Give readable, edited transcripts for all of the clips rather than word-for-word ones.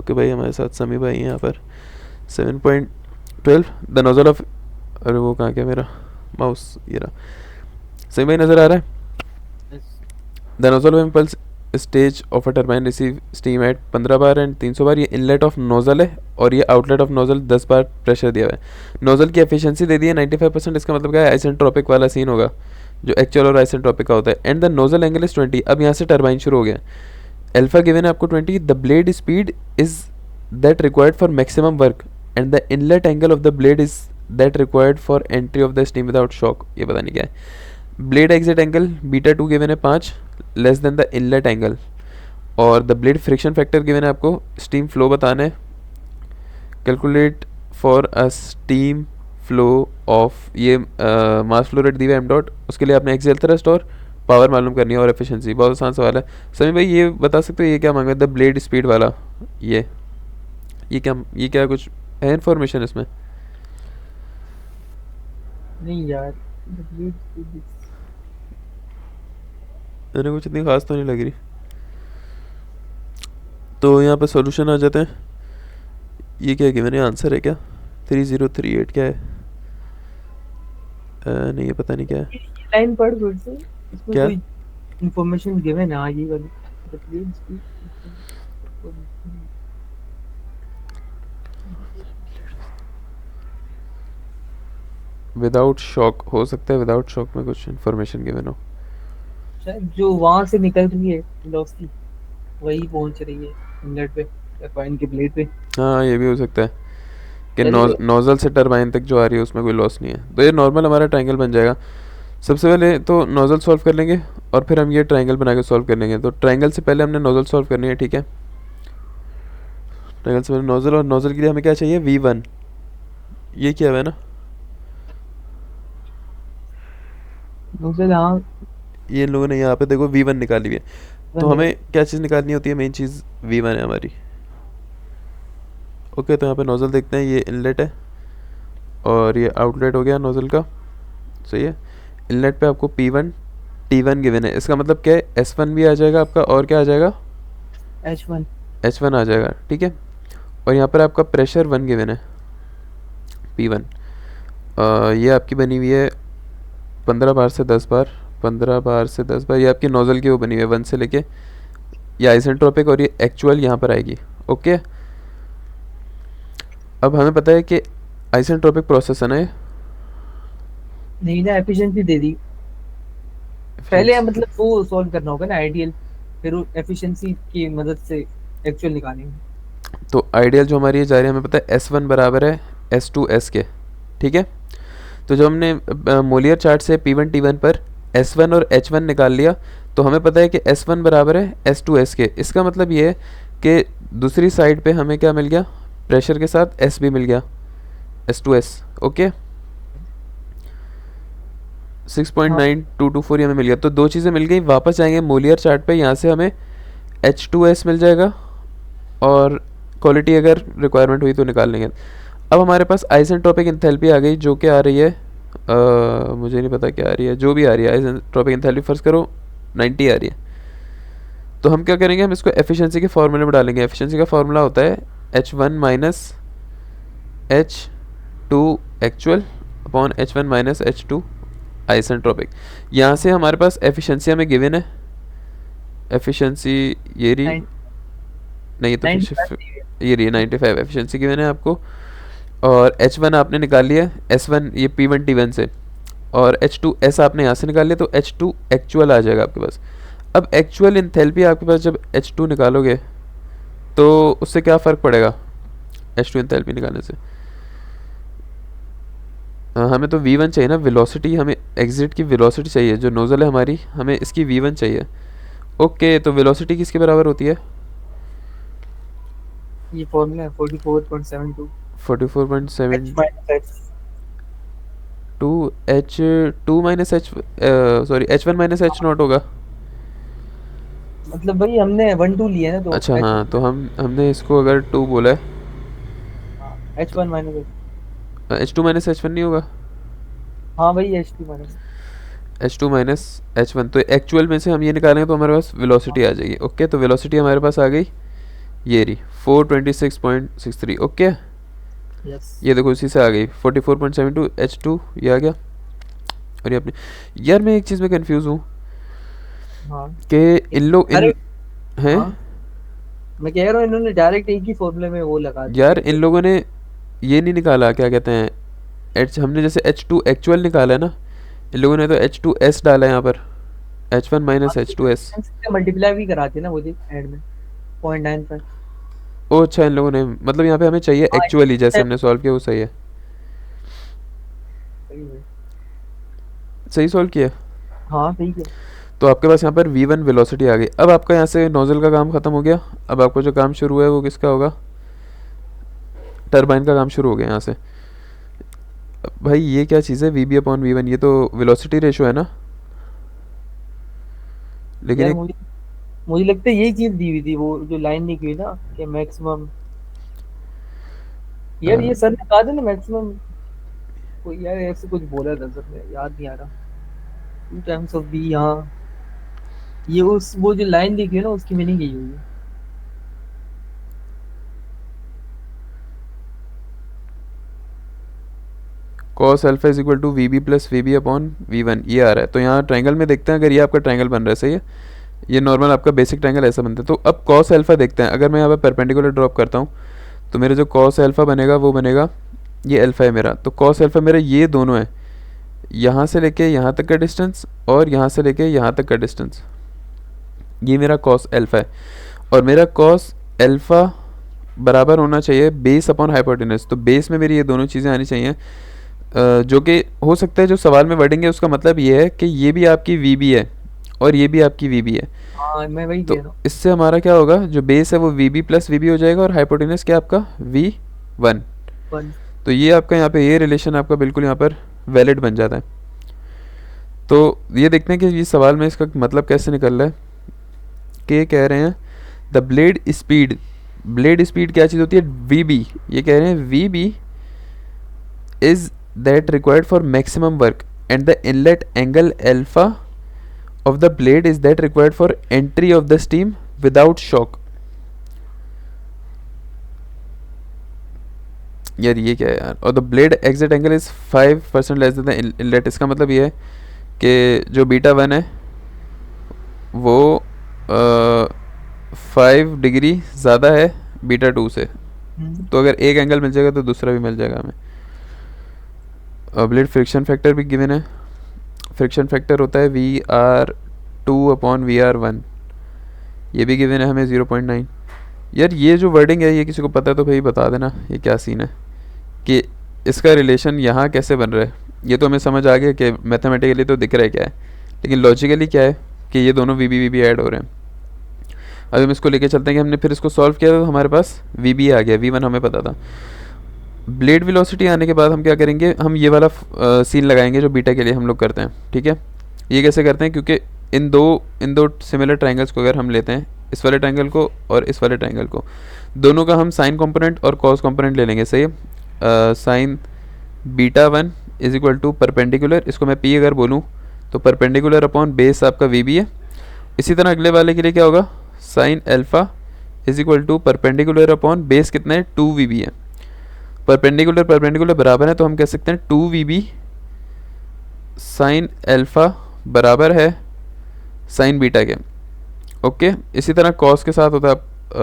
Okay भाई, हमारे साथ समी भाई हैं यहाँ पर। 7.12 द नोजल ऑफ, अरे वो कहाँ गया मेरा माउस, ये रहा। समी भाई नज़र आ रहा है? Yes. The nozzle of impulse stage of a turbine receive steam eight 15 bar and 300 बार। ये इनलेट ऑफ नोजल है और ये outlet of nozzle 10 bar pressure दिया हुआ है। नोजल की एफिशिएंसी दे दी है 95%। इसका मतलब क्या है, आइसेंट्रोपिक वाला सीन होगा जो एक्चुअल और आइसेंट्रोपिक का होता है। And the nozzle angle is 20। अब यहाँ से टरबाइन शुरू हो गया। अल्फा गिवन है आपको 20। The blade speed is that required for maximum work and the inlet angle of the blade is that required for entry of the steam without shock. ये पता नहीं क्या है। Blade exit angle beta 2 given है 5 less than the inlet angle. और the blade friction factor given है आपको। Steam flow बताना है। Calculate for a steam flow of, ये मास फ्लो रेट दी हुई एम डॉट, उसके लिए आपने एक्सियल थ्रस्ट और पावर मालूम करनी है और एफिशिएंसी। बहुत आसान सवाल है। समी भाई ये बता सकते हो ये क्या मांगा, द ब्लेड स्पीड वाला? ये क्या कुछ है इन्फॉर्मेशन इसमें? नहीं यार, तकलीफ थी। मैंने कुछ इतनी खास तो नहीं लग रही। तो यहाँ पर सॉल्यूशन आ जाते हैं। ये क्या गिवन है, आंसर है क्या? 3038 क्या है? नहीं, ये पता नहीं क्या है। ये लाइन पढ़ फिर से, इसमें क्या? कोई इंफॉर्मेशन गिवन है? हाँ, ये वाली। The blade speed without shock हो सकता है, विदाउट शॉक में कुछ इन्फॉर्मेशन गिवन हो। शायद जो वहां से निकल रही है वेलोसिटी वही पहुंच रही है इनलेट पे या कॉइन के ब्लेड पे। हाँ, ये भी हो सकता है कि चलेगा। नोजल से टरबाइन तक जो आ रही है उसमें कोई लॉस नहीं है। तो ये नॉर्मल हमारा ट्रायंगल बन जाएगा। सबसे पहले तो नोजल सॉल्व कर लेंगे और फिर हम ये ट्रायंगल बना के सॉल्व कर लेंगे। तो ट्रायंगल से पहले हमने नोजल सॉल्व करनी है, ठीक है? ट्रायंगल से पहले नोजल, और नोजल के लिए हमें क्या चाहिए, V1। ये क्या है ना, नोजल, हाँ। ये इन लोगों ने यहाँ पे देखो V1 निकाली हुई है। तो वन हमें निकल। क्या चीज़ निकालनी होती है, मेन चीज़ V1 है हमारी। ओके, तो यहाँ पे नोजल देखते हैं, ये इनलेट है और ये आउटलेट हो गया नोजल का। सही है। इनलेट पे आपको P1 T1 गिवन है। इसका मतलब क्या है, S1 भी आ जाएगा आपका और क्या आ जाएगा, H1। H1 आ जाएगा, ठीक है? और यहाँ पर आपका प्रेशर 1 गिवन है, P1। ये आपकी बनी हुई है 15 बार से 10 बार, 15 बार से 10 बार। ये आपकी नोजल की वो बनी हुई है 1 से लेके, ये आइसेंट्रोपिक और ये एक्चुअल यहाँ पर आएगी। ओके, अब हमें पता है कि आइसेंट्रोपिक प्रोसेस है ना ये। नहीं ना, एफिशिएंसी दे दी पहले, efficiency- मतलब वो सॉल्व करना होगा ना आइडियल, फिर एफिशिएंसी की मदद से एक्चुअल निकालेंगे। तो आइडियल जो हमारी ये जा रही है, हमें पता है S1 बराबर है S2S के, ठीक है? तो जब हमने मोलियर चार्ट से P1 T1 पर S1 और H1 निकाल लिया, तो हमें पता है कि S1 बराबर है S2S के। इसका मतलब ये है कि दूसरी साइड पे हमें क्या मिल गया, प्रेशर के साथ S भी मिल गया, S2S। ओके, हाँ 6.9224 हमें मिल गया। तो दो चीज़ें मिल गई। वापस जाएंगे मोलियर चार्ट पे, यहाँ से हमें H2S मिल जाएगा और क्वालिटी अगर रिक्वायरमेंट हुई तो निकाल लेंगे। अब हमारे पास आइसेंट्रोपिक इंथैल्पी आ गई, जो कि आ रही है मुझे नहीं पता क्या आ रही है, जो भी आ रही है आइसेंट्रोपिक इंथैल्पी फर्स्ट करो 90 आ रही है। तो हम क्या करेंगे, हम इसको एफिशिएंसी के फार्मूले में डालेंगे। एफिशिएंसी का फार्मूला होता है H1 minus H2 actual upon H1 minus H2 isentropic. यहाँ से हमारे पास एफिशिएंसी हमें गिवन है। एफिशिएंसी ये रही, नहीं ये तो फिर 95। ये रही 95 एफिशिएंसी गिवन है आपको। और H1 आपने निकाल लिया, S1 ये P1 T1 से, और H2S आपने यहाँ से निकाल लिया, तो H2 एक्चुअल आ जाएगा आपके पास। अब एक्चुअल इंथैल्पी आपके पास जब H2 निकालोगे तो उससे क्या फ़र्क पड़ेगा, H2 इंथैल्पी निकालने से? हमें तो V1 चाहिए ना, वेलोसिटी, हमें एग्जिट की वेलोसिटी चाहिए, जो नोजल है हमारी, हमें इसकी V1 चाहिए। ओके, तो वेलोसिटी किसके बराबर होती है? ये फॉर्मूला है 44.72 44.72 H minus H। H2 minus H, sorry H1 minus H not होगा। मतलब भाई हमने 1 2 लिया ना, तो अच्छा हाँ, H1। तो हमने इसको अगर 2 बोला है, हाँ, H1 minus H। H2 minus H1 नहीं होगा? हाँ भाई, H2 minus. H2 minus H1, तो एक्चुअल में से हम ये निकालेंगे तो हमारे पास वेलोसिटी आ जाएगी। ओके, तो वेलोसिटी हमारे पास आ गई ये रही 426.63। Okay, yes. ये देखो उसी से आ गई 44.72 H2, ये आ गया। और ये अपने, यार मैं एक चीज़ में कंफ्यूज हूँ हाँ कि इन लोग इन डायरेक्ट। हैं, हाँ मैं कह रहा हूँ इन्होंने डायरेक्ट एक ही फॉर्मूले में वो लगा दिया यार इन इक्वेशन। लोगों ने ये नहीं निकाला, क्या कहते हैं, एच, हमने जैसे H2 एक्चुअल निकाला है ना, इन लोगों ने तो H2S डाला है यहाँ पर, H1 माइनस H2S। मल्टीप्लाई भी कराते ना मुझे एंड में 0.9 पर। ओ अच्छा, इन लोगों ने मतलब यहाँ पे हमें चाहिए हाँ एक्चुअली जैसे हमने सॉल्व किया वो सही है, सही है। सही सॉल्व किया। हाँ सही है। तो आपके पास यहाँ पर V1 वेलोसिटी आ गई। अब आपका यहाँ से नोजल का काम खत्म हो गया। अब आपको जो काम शुरू है वो किसका होगा, टरबाइन का काम शुरू हो गया यहाँ से। अब भाई ये क्या चीज़ है VB/V1, ये तो वेलोसिटी रेशो है ना, लेकिन यार एक मुझे मुझे लगता है यही चीज दी हुई थी वो जो लाइन निकली ना कि मैक्सिमम। यार ये सर ने कहा था ना मैक्सिमम। कोई यार ऐसे कुछ बोला था सर ने, याद नहीं आ रहा। 2 टाइम्स ऑफ बी, यहाँ ये उस वो जो लाइन लिखी है ना उसकी मीनिंग यही हुई है। cos alpha is equal to VB+VB/V1, ये आ रहा है। तो यहाँ ट्रायंगल में देखते हैं, अगर ये आपका ट्रायंगल बन रहा है, सही है, ये नॉर्मल आपका बेसिक ट्रायंगल ऐसा बनता है। तो अब cos अल्फा देखते हैं, अगर मैं यहाँ पर परपेंडिकुलर ड्रॉप करता हूँ तो मेरा जो cos अल्फा बनेगा वो बनेगा, ये अल्फा है मेरा, तो cos अल्फा मेरा ये दोनों है, यहाँ से लेके यहाँ तक का डिस्टेंस और यहाँ से लेके यहाँ तक का डिस्टेंस, ये मेरा cos अल्फा है। और मेरा cos अल्फा बराबर होना चाहिए बेस अपॉन हाइपोटेनस। तो बेस में मेरी ये दोनों चीज़ें आनी चाहिए, जो कि हो सकता है जो सवाल में वर्डिंग है उसका मतलब ये है कि ये भी आपकी वी बी है और ये भी आपकी वी बी है। हाँ मैं वही तो कह रहा हूँ। इससे हमारा क्या होगा, जो बेस है वो V B plus V B हो जाएगा और हाइपोटेनस क्या आपका V1। वन। तो ये आपका यहाँ पे ये रिलेशन आपका बिल्कुल यहाँ पर वैलिड बन जाता है। तो ये देखते हैं कि ये सवाल में इसका मतलब कैसे निकल रहा है, कि ये कह रहे हैं द ब्लेड स्पीड क्या चीज़ होती है, वी बी। ये कह रहे हैं V B is that required for maximum work and the inlet angle alpha of the blade is that required for entry of the steam without shock। यार ये क्या है यार, और the blade exit angle is 5% less than the inlet. इसका मतलब ये है कि जो β1 है वो 5 डिग्री ज़्यादा है β2 से। तो अगर एक एंगल मिल जाएगा तो दूसरा भी मिल जाएगा हमें। ब्लेड फ्रिक्शन फैक्टर भी गिवन है, फ्रिक्शन फैक्टर होता है VR2/VR1, ये भी गिवन है हमें 0.9। यार ये जो वर्डिंग है ये किसी को पता है तो भाई बता देना ये क्या सीन है, कि इसका रिलेशन यहाँ कैसे बन रहा है। ये तो हमें समझ आ गया कि मैथमेटिकली तो दिख रहा है क्या है, लेकिन लॉजिकली क्या है कि ये दोनों वी बी ऐड हो रहे हैं। अब हम इसको लेके चलते हैं कि हमने फिर इसको सॉल्व किया तो हमारे पास VB आ गया, V1 हमें पता था। ब्लेड वेलोसिटी आने के बाद हम क्या करेंगे, हम ये वाला सीन लगाएंगे जो बीटा के लिए हम लोग करते हैं, ठीक है। ये कैसे करते हैं, क्योंकि इन दो सिमिलर ट्रायंगल्स को अगर हम लेते हैं, इस वाले ट्रायंगल को और इस वाले ट्रायंगल को, दोनों का हम साइन कंपोनेंट और कॉस कंपोनेंट ले लेंगे, सही है। Sine β1 is equal to perpendicular, इसको मैं P अगर बोलूँ तो परपेंडिकुलर अपॉन बेस आपका VB है। इसी तरह अगले वाले के लिए क्या होगा, sine alpha is equal to perpendicular upon base कितना है 2VB है। परपेंडिकुलर परपेंडिकुलर बराबर है तो हम कह सकते हैं 2VB साइन अल्फा बराबर है साइन बीटा के। ओके, इसी तरह कॉस के साथ होता है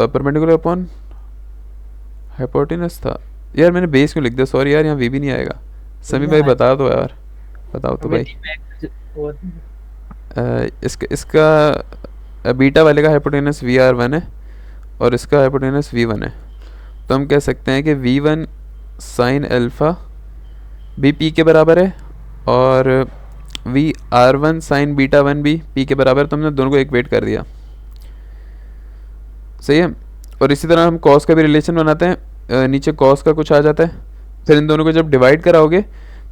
परपेंडिकुलर अपॉन हाइपोटेनस था, यार मैंने बेस क्यों लिख दिया, सॉरी यार, यहाँ VB नहीं आएगा। समी भाई बता दो यार, बताओ तो भाई। इसका बीटा वाले का हाइपोटेनस VR1 है और इसका हाइपोटेनस V1 है। तो हम कह सकते हैं कि V1 साइन अल्फा भी P के बराबर है और VR1 साइन β1 भी P के बराबर, तो हमने दोनों को इक्वेट कर दिया, सही है। और इसी तरह हम कॉस का भी रिलेशन बनाते हैं, नीचे कॉस का कुछ आ जाता है, फिर इन दोनों को जब डिवाइड कराओगे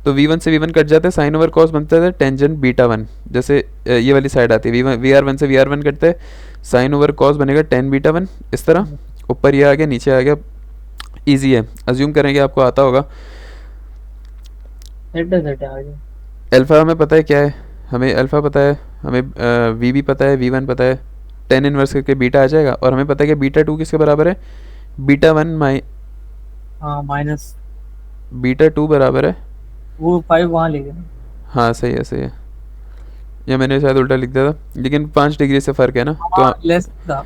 तो V1 से V1 कट जाता है, साइन ओवर कॉस बनता है टेंजेंट β1। जैसे ये वाली साइड आती है, VR1 से VR1 कटता है, साइन ओवर कॉस बनेगा टेन β1, इस तरह ऊपर ये आ गया नीचे आ गया। इजी है, अज्यूम करेंगे आपको आता होगा। अल्फ़ा हमें पता है क्या है, हमें अल्फ़ा पता है, हमें VB पता है, V1 पता है, टेन इनवर्स करके बीटा आ जाएगा, और हमें पता है कि बीटा टू किसके बराबर है, बीटा वन हाँ माइनस बीटा टू बराबर है, वो 5 वहाँ ले गए। हाँ सही है सही है, या मैंने शायद उल्टा लिख दिया था, लेकिन 5 डिग्री से फ़र्क है ना, तो हाँ लेस था,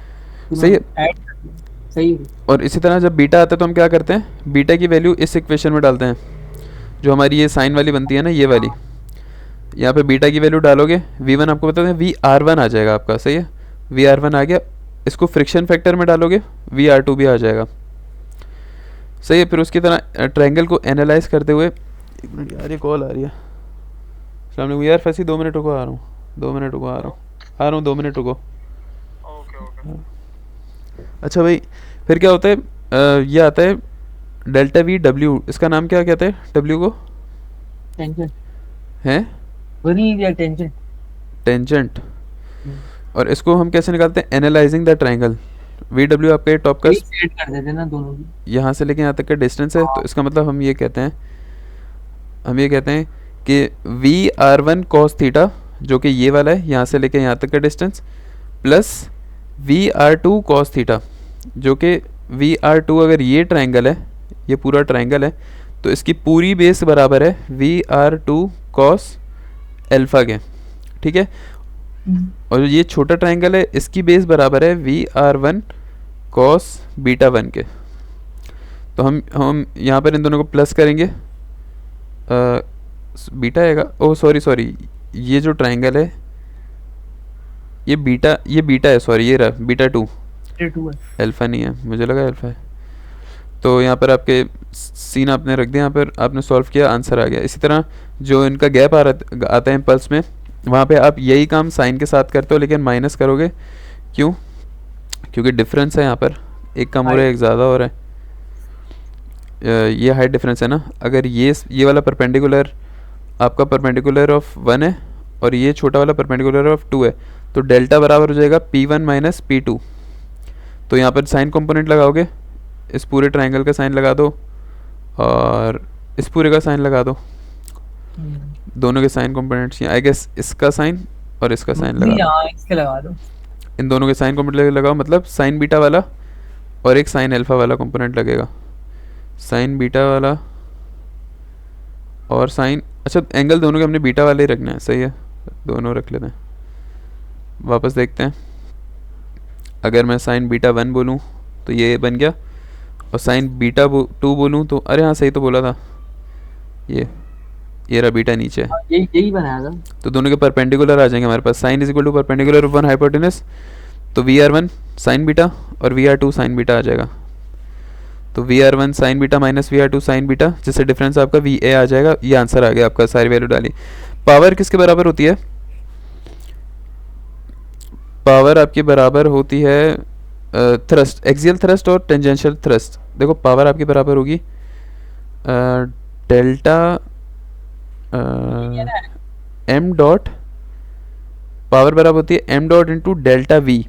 सही है। ऐड कर दिया, सही है। और इसी तरह जब बीटा आता है तो हम क्या करते हैं, बीटा की वैल्यू इस इक्वेशन में डालते हैं, जो हमारी ये साइन वाली बनती है ना, ये वाली, यहाँ पे बीटा की वैल्यू डालोगे, V1 आपको बता दें VR1 आ जाएगा आपका, सही है, VR1 आ गया, इसको फ्रिक्शन फैक्टर में डालोगे VR2 भी आ जाएगा, सही है। फिर उसकी तरह ट्रायंगल को एनालाइज करते हुए, एक मिनट यार ये कॉल आ रही है, अस्सलाम वालेकुम यार, फैसी 2 मिनट रुको, आ रहा हूँ, 2 मिनट रुको, आ रहा हूँ 2 मिनट रुको। अच्छा भाई, फिर क्या होता है, ये आता है डेल्टा वी डब्ल्यू, इसका नाम क्या कहते हैं डब्ल्यू को, टेंशन, हैं वही दिया टेंशन। टेंजेंट, और इसको हम कैसे निकालते हैं, analysing the triangle, V W आपका ये टॉप का वही सेट कर देते ना दोनों की। यहाँ से लेके यहाँ तक का डिस्टेंस है, तो इसका मतलब हम ये कहते हैं कि V R one cos theta, जो कि ये वाला है यहाँ से लेके यहाँ तक का distance, plus V R two cos theta, जो कि वी आर टू अगर ये ट्रायंगल है, ये पूरा ट्रायंगल है, तो इसकी पूरी बेस बराबर है V R two cos alpha के, ठीक है। और ये छोटा ट्रायंगल है, इसकी बेस बराबर है V R one cos beta one के। तो हम यहाँ पर इन दोनों को प्लस करेंगे, बीटा आएगा, ओह सॉरी, ये जो ट्रायंगल है ये बीटा है, सॉरी ये रहा बीटा टू, अल्फा नहीं है, मुझे लगा अल्फा है। तो यहाँ पर आपके सीन आपने रख दिया, यहाँ पर आपने सॉल्व किया, आंसर आ गया। इसी तरह जो इनका गैप आता है पल्स में, वहाँ पे आप यही काम साइन के साथ करते हो, लेकिन माइनस करोगे, क्यों, क्योंकि डिफरेंस है यहाँ पर, एक कम हो रहा है एक ज़्यादा हो रहा है, ये हाइट डिफरेंस है ना। अगर ये वाला परपेंडिकुलर आपका परपेंडिकुलर ऑफ 1 है, और ये छोटा वाला परपेंडिकुलर ऑफ 2 है, तो डेल्टा बराबर हो जाएगा P1 माइनस P2। तो यहाँ पर साइन कंपोनेंट लगाओगे, इस पूरे ट्रायंगल का साइन लगा दो, और इस पूरे का साइन लगा दो, दोनों के साइन कंपोनेंट्स, आई गेस इसका साइन और इसका साइन लगा दो, इसके लगा दो, इन दोनों के साइन कंपोनेंट लगाओ, मतलब साइन बीटा वाला और एक साइन अल्फा वाला कंपोनेंट लगेगा, साइन बीटा वाला और साइन, अच्छा एंगल दोनों के हमने बीटा वाले ही रखना है, सही है, दोनों रख लेते हैं। वापस देखते हैं, अगर मैं साइन बीटा 1 बोलूँ तो ये बन गया, और साइन बीटा 2 बोलूँ तो, अरे हाँ सही तो बोला था, ये रहा बीटा नीचे है, यही बनाया था। तो दोनों के परपेंडिकुलर आ जाएंगे हमारे पास, sine is equal to perpendicular of one hypotenuse, तो V R one sine beta और V R two sine beta आ जाएगा, तो V R one sine beta minus V R two sine beta, जिससे डिफरेंस आपका वी ए आ जाएगा। ये आंसर आ गया आपका, सारी वैल्यू डाली। पावर किसके बराबर होती है, पावर आपकी बराबर होती है थ्रस्ट, एक्सियल थ्रस्ट और टेंजेंशियल थ्रस्ट। देखो पावर आपकी बराबर होगी डेल्टा एम डॉट, पावर बराबर होती है M dot into delta V.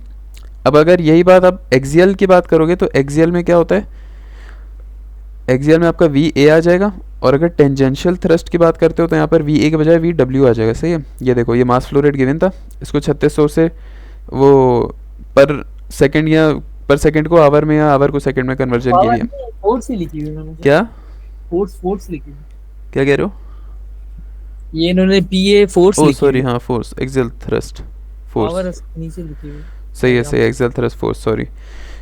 अब अगर यही बात आप एक्सियल की बात करोगे तो एक्सियल में क्या होता है, एक्सियल में आपका वी ए आ जाएगा, और अगर टेंजेंशियल थ्रस्ट की बात करते हो तो यहाँ पर वी ए के बजाय वी डब्ल्यू आ जाएगा, सही है। ये देखो ये मास फ्लो रेट गिवन था, इसको 3600 से वो पर सेकंड या पर सेकंड को आवर में या आवर को सेकंड में कन्वर्जन के लिए फोर्स ही लिखी हुई उन्होंने, क्या फोर्स लिखी हुई, क्या कह रहे हो, ये इन्होंने पीए फोर्स लिखी, सॉरी हाँ force, axial thrust force, power नीचे लिखी हुई, सही है सही है, एक्सियल थ्रस्ट फोर्स, सॉरी।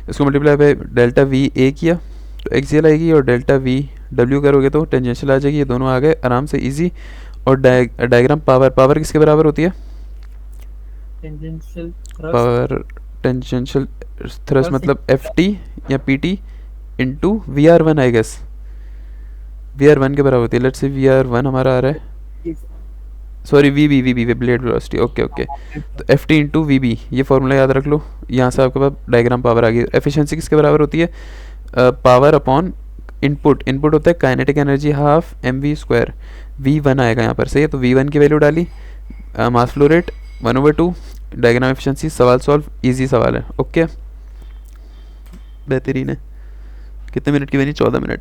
इसको multiply by delta V A किया तो एक्सियल आएगी, और डेल्टा वी डब्ल्यू करोगे तो टेंजेंशियल आ जाएगी। ये दोनों आ गए आराम से इजी। और डायग्राम पावर किसके बराबर होती है, टेंजेंशियल पावर टेंजेंशियल थ्रस्ट मतलब एफ टी या P T into V R one, I guess V R one के बराबर होती है। Let's say we R one हमारा आ रहा है, sorry V blade velocity, okay. तो F T into V B, ये फॉर्मूला याद रख लो, यहाँ से आपके पास डायग्राम पावर आ गई। एफिशिएंसी किसके बराबर होती है, पावर अपॉन इनपुट होता है kinetic energy half M V square, V one आएगा यहाँ पर, सही है। तो वी वन की वैल्यू डाली, mass flow rate 1/2, diagram efficiency, सवाल सॉल्व, इजी सवाल है, ओके बेहतरीन है। कितने मिनट की बनी, 14 मिनट।